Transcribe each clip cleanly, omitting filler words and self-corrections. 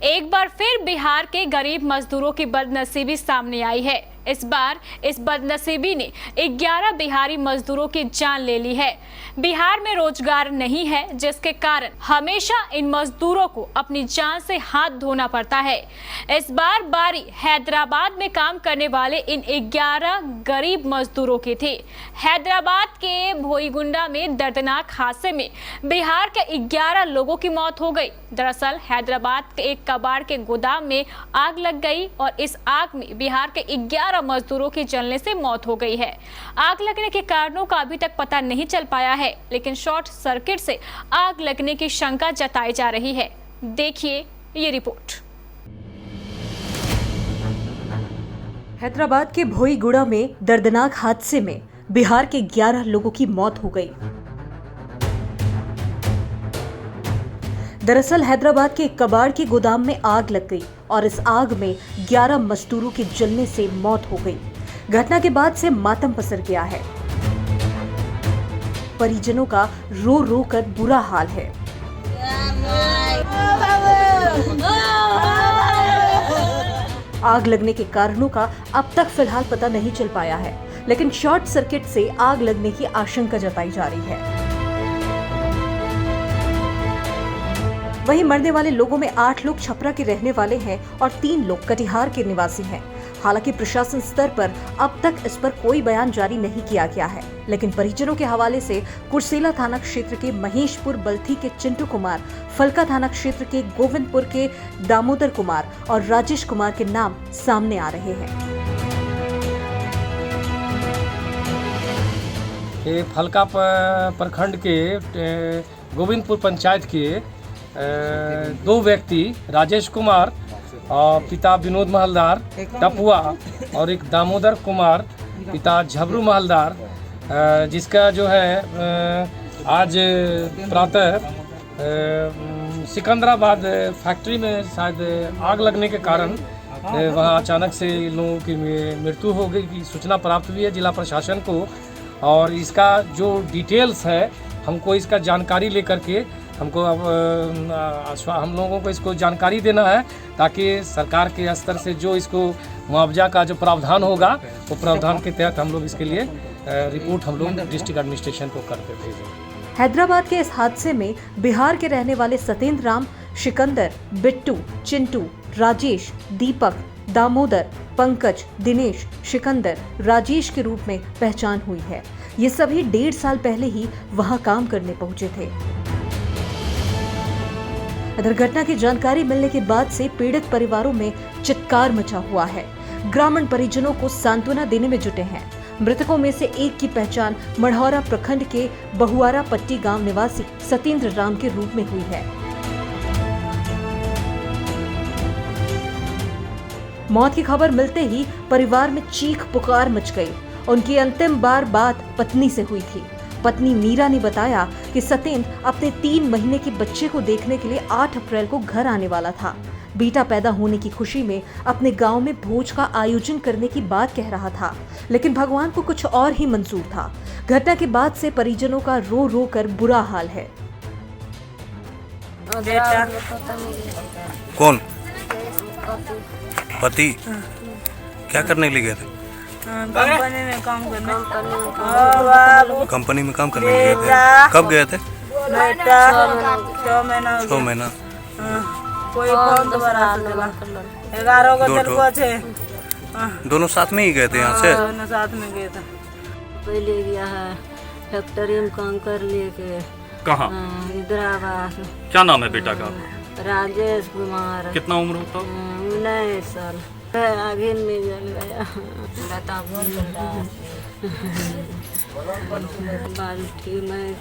एक बार फिर बिहार के गरीब मजदूरों की बदनसीबी सामने आई है। इस बार इस बदनसीबी ने 11 बिहारी मजदूरों की जान ले ली है। बिहार में रोजगार नहीं है, जिसके कारण हमेशा इन मजदूरों को अपनी जान से हाथ धोना पड़ता है। इस बार बारी हैदराबाद में काम करने वाले इन 11 गरीब मजदूरों की थी। हैदराबाद के भोईगुंडा में दर्दनाक हादसे में बिहार के 11 लोगों की मौत हो गई। दरअसल हैदराबाद के एक कबाड़ के गोदाम में आग लग गई और इस आग में बिहार के 11 मजदूरों की जलने से मौत हो गई है। आग लगने के कारणों का अभी तक पता नहीं चल पाया है, लेकिन शॉर्ट सर्किट से आग लगने की शंका जताई जा रही है। देखिए ये रिपोर्ट। हैदराबाद के भोईगुड़ा में दर्दनाक हादसे में बिहार के 11 लोगों की मौत हो गई। दरअसल हैदराबाद के एक कबाड़ के गोदाम में आग लग गई और इस आग में 11 मजदूरों की जलने से मौत हो गई। घटना के बाद से मातम पसर गया है। परिजनों का रो रो कर बुरा हाल है। आग लगने के कारणों का अब तक फिलहाल पता नहीं चल पाया है, लेकिन शॉर्ट सर्किट से आग लगने की आशंका जताई जा रही है। वहीं मरने वाले लोगों में 8 लोग छपरा के रहने वाले हैं और 3 लोग कटिहार के निवासी हैं। हालांकि प्रशासन स्तर पर अब तक इस पर कोई बयान जारी नहीं किया गया है, लेकिन परिजनों के हवाले से कुर्सेला थाना क्षेत्र के महेशपुर बल्थी के चिंटू कुमार, फलका थाना क्षेत्र के गोविंदपुर के दामोदर कुमार और राजेश कुमार के नाम सामने आ रहे हैं। ये फलका प्रखंड के गोविंदपुर पंचायत के 2 व्यक्ति राजेश कुमार और पिता विनोद महलदार टपुआ और एक दामोदर कुमार पिता झबरू महलदार, जिसका जो है आज प्रातः सिकंदराबाद फैक्ट्री में शायद आग लगने के कारण वहां अचानक से इन लोगों की मृत्यु हो गई की सूचना प्राप्त हुई है जिला प्रशासन को। और इसका जो डिटेल्स है हमको इसका जानकारी लेकर के हमको अब हम लोगों को इसको जानकारी देना है, ताकि सरकार के स्तर से जो इसको मुआवजा का जो प्रावधान होगा वो प्रावधान के तहत हम लोग इसके लिए रिपोर्ट हम लोग डिस्ट्रिक्ट एडमिनिस्ट्रेशन को करके भेजेंगे। हैदराबाद के इस हादसे में बिहार के रहने वाले सतेंद्र राम, सिकंदर, बिट्टू, चिंटू, राजेश, दीपक, दामोदर, पंकज, दिनेश, सिकंदर, राजेश के रूप में पहचान हुई है। ये सभी 1.5 साल पहले ही वहां काम करने पहुंचे थे। इधर घटना की जानकारी मिलने के बाद से पीड़ित परिवारों में चित्कार मचा हुआ है। ग्रामीण परिजनों को सांत्वना देने में जुटे हैं। मृतकों में से एक की पहचान मढ़ौरा प्रखंड के बहुआरा पट्टी गांव निवासी सतेंद्र राम के रूप में हुई है। मौत की खबर मिलते ही परिवार में चीख पुकार मच गई। उनकी अंतिम बात पत्नी से हुई थी। पत्नी मीरा ने बताया कि सतेंद्र अपने 3 महीने के बच्चे को देखने के लिए 8 अप्रैल को घर आने वाला था। बेटा पैदा होने की खुशी में अपने गांव में भोज का आयोजन करने की बात कह रहा था, लेकिन भगवान को कुछ और ही मंजूर था। घटना के बाद से परिजनों का रो रो कर बुरा हाल है। कौन पति क्या करने के लिए गए थे? कंपनी में काम करने। कंपनी में काम करने के लिए गए थे? कब गए थे? 6 महीना। 6 महीना। कोई फोन दोबारा 11 को चल को छे। दोनों साथ में ही गए थे यहाँ से? दोनों साथ में गए थे। पहले गया है फैक्ट्री में काम कर लेके। कहाँ? हैदराबाद। क्या नाम है बेटा का? राजेश कुमार। कितना उम्र होता? 19 साल। आगे में जल गया। बाल्टी में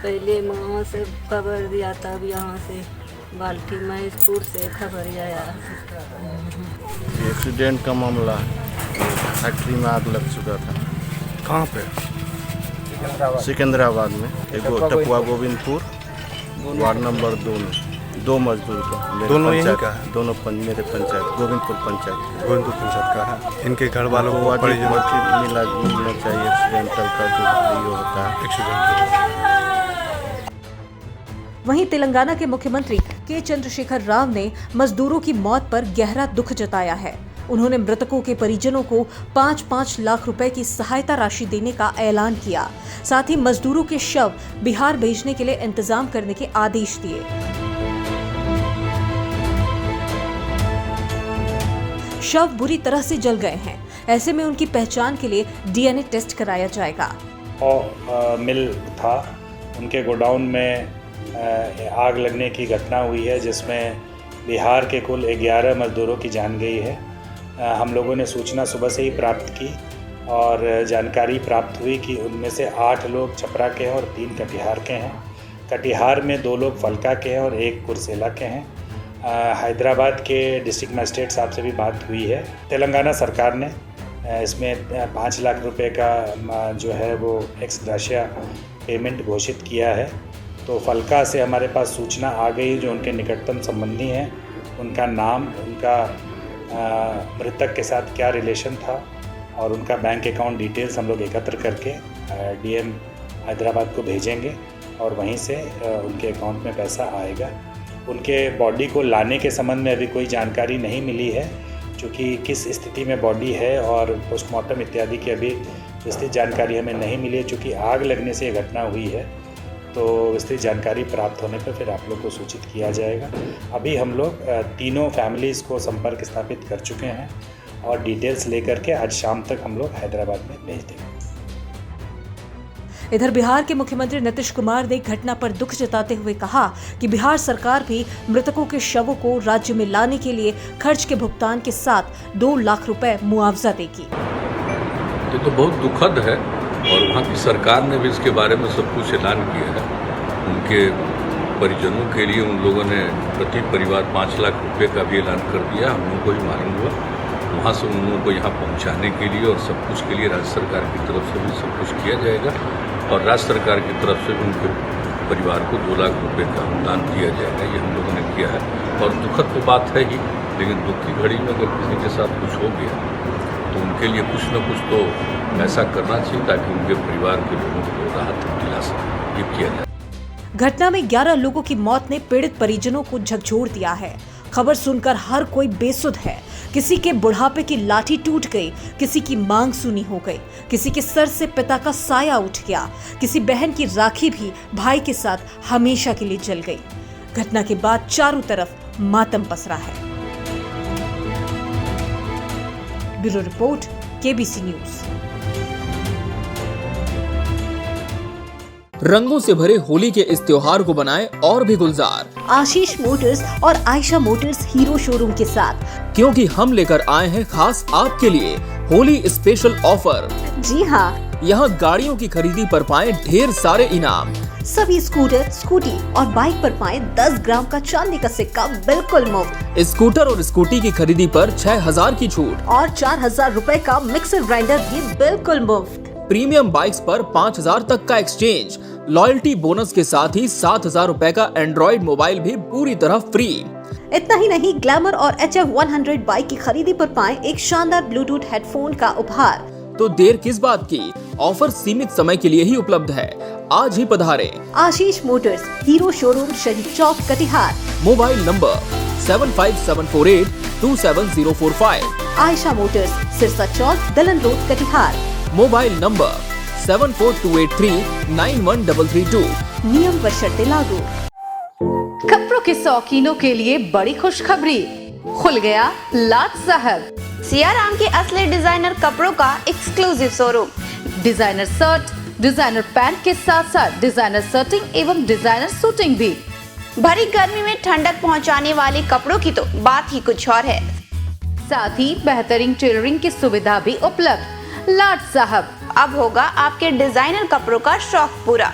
पहले वहाँ से खबर दिया, तब यहाँ से बाल्टी महेशपुर से खबर आया। एक्सीडेंट का मामला फैक्ट्री में आग लग चुका था। कहाँ पे? सिकंदराबाद में एक टपुआ गोविंदपुर वार्ड नंबर 2 में 2 मजदूर का। दोनों यहीं का है? दोनों मेरे पंचायत गोविंदपुर पंचायत का है। इनके घर वालों को मिलना चाहिए। एक्सीडेंटल का जो होता है। वहीं तेलंगाना के मुख्यमंत्री के चंद्रशेखर राव ने मजदूरों की मौत पर गहरा दुख जताया है। उन्होंने मृतकों के परिजनों को 5-5 लाख रुपए की सहायता राशि देने का ऐलान किया। साथ ही मजदूरों के शव बिहार भेजने के लिए इंतजाम करने के आदेश दिए। शव बुरी तरह से जल गए हैं। ऐसे में उनकी पहचान के लिए डीएनए टेस्ट कराया जाएगा। मिल था, उनके गोडाउन में आग लगने की घटना हुई है, जिसमें बिहार के कुल 11 मजदूरों की जान गई है। हम लोगों ने सूचना सुबह से ही प्राप्त की और जानकारी प्राप्त हुई कि उनमें से 8 लोग छपरा के हैं और 3 कटिहार के हैं। कटिहार में 2 लोग फलका के हैं और 1 कुर्सेला के हैं। हैदराबाद के डिस्ट्रिक्ट मजिस्ट्रेट साहब से भी बात हुई है। तेलंगाना सरकार ने इसमें 5 लाख रुपए का जो है वो एक्स ग्राशिया पेमेंट घोषित किया है। तो फलका से हमारे पास सूचना आ गई, जो उनके निकटतम संबंधी हैं, उनका नाम, उनका मृतक के साथ क्या रिलेशन था और उनका बैंक अकाउंट डिटेल्स हम लोग एकत्र करके डीएम हैदराबाद को भेजेंगे और वहीं से उनके अकाउंट में पैसा आएगा। उनके बॉडी को लाने के संबंध में अभी कोई जानकारी नहीं मिली है, क्योंकि किस स्थिति में बॉडी है और पोस्टमार्टम इत्यादि की अभी विस्तृत जानकारी हमें नहीं मिली है। चूँकि आग लगने से ये घटना हुई है, तो विस्तृत जानकारी प्राप्त होने पर फिर आप लोग को सूचित किया जाएगा। अभी हम लोग तीनों फैमिलीज़ को संपर्क स्थापित कर चुके हैं और डिटेल्स लेकर के आज शाम तक हम लोग हैदराबाद में भेज देंगे। इधर बिहार के मुख्यमंत्री नीतीश कुमार ने घटना पर दुख जताते हुए कहा कि बिहार सरकार भी मृतकों के शवों को राज्य में लाने के लिए खर्च के भुगतान के साथ 2 लाख रुपए मुआवजा देगी। ये तो बहुत दुखद है और वहाँ की सरकार ने भी इसके बारे में सब कुछ ऐलान किया है। उनके परिजनों के लिए उन लोगों ने प्रति परिवार 5 लाख रुपए का भी ऐलान कर दिया। हम लोगों को ही मालूम हुआ, वहाँ से उन लोगों को यहाँ पहुँचाने के लिए और सब कुछ के लिए राज्य सरकार की तरफ से भी सब कुछ किया जाएगा और राज्य सरकार की तरफ से भी उनके परिवार को 2 लाख रुपए का अनुदान दिया जाएगा। ये हम लोगों ने किया है और दुखद तो बात है ही, लेकिन दुख की घड़ी में अगर किसी के साथ कुछ हो गया तो उनके लिए कुछ न कुछ तो ऐसा करना चाहिए ताकि उनके परिवार के लोगों को राहत दिला सके। ये किया जाए। घटना में 11 लोगों की मौत ने पीड़ित परिजनों को झकझोर दिया है। खबर सुनकर हर कोई बेसुध है। किसी के बुढ़ापे की लाठी टूट गई, किसी की मांग सुनी हो गई, किसी के सर से पिता का साया उठ गया, किसी बहन की राखी भी भाई के साथ हमेशा के लिए जल गई। घटना के बाद चारों तरफ मातम पसरा है। Bureau report, KBC news. रंगों से भरे होली के इस त्योहार को बनाएं और भी गुलजार आशीष मोटर्स और आयशा मोटर्स हीरो शोरूम के साथ, क्योंकि हम लेकर आए हैं खास आपके लिए होली स्पेशल ऑफर। जी हाँ, यहाँ गाड़ियों की खरीदी पर पाएं ढेर सारे इनाम। सभी स्कूटर, स्कूटी और बाइक पर पाएं 10 ग्राम का चांदी का सिक्का बिल्कुल मुफ्त। स्कूटर और स्कूटी की खरीदी पर 6000 की छूट और 4000 रुपए का मिक्सर ग्राइंडर भी बिल्कुल मुफ्त। प्रीमियम बाइक्स पर 5000 तक का एक्सचेंज, लॉयल्टी बोनस के साथ ही 7000 रुपए का एंड्रॉइड मोबाइल भी पूरी तरह फ्री। इतना ही नहीं, ग्लैमर और HF100 बाइक की खरीदी पर पाएं एक शानदार ब्लूटूथ हेडफोन का उपहार। तो देर किस बात की, ऑफर सीमित समय के लिए ही उपलब्ध है। आज ही पधारें। Ashish motors, Hero showroom, Shaheed Chowk, Katihar. Mobile number 7574827045। Ayesha motors, Sirsa Chowk, Dalan road, Katihar. Mobile number 7428391332। नियम व शर्तें लागू। कपड़ों के शौकीनों के लिए बड़ी खुशखबरी, खुल गया लाट साहब सियाराम के असली डिजाइनर कपड़ों का exclusive showroom. Designer shirt, designer pant के साथ साथ डिजाइनर शर्टिंग एवं डिजाइनर सूटिंग भी। भरी गर्मी में ठंडक पहुंचाने वाले कपड़ों की तो बात ही कुछ और है। साथ ही बेहतरीन टेलरिंग की सुविधा भी उपलब्ध। लाट साहब, अब होगा आपके डिजाइनर कपड़ों का शौक पूरा।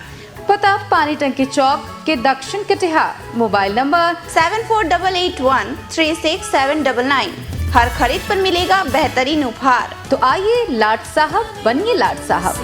पता पानी टंकी चौक के दक्षिण कटिहार। Mobile number 7488136799। हर खरीद पर मिलेगा बेहतरीन उपहार। तो आइए लाट साहब बनिए लाट साहब।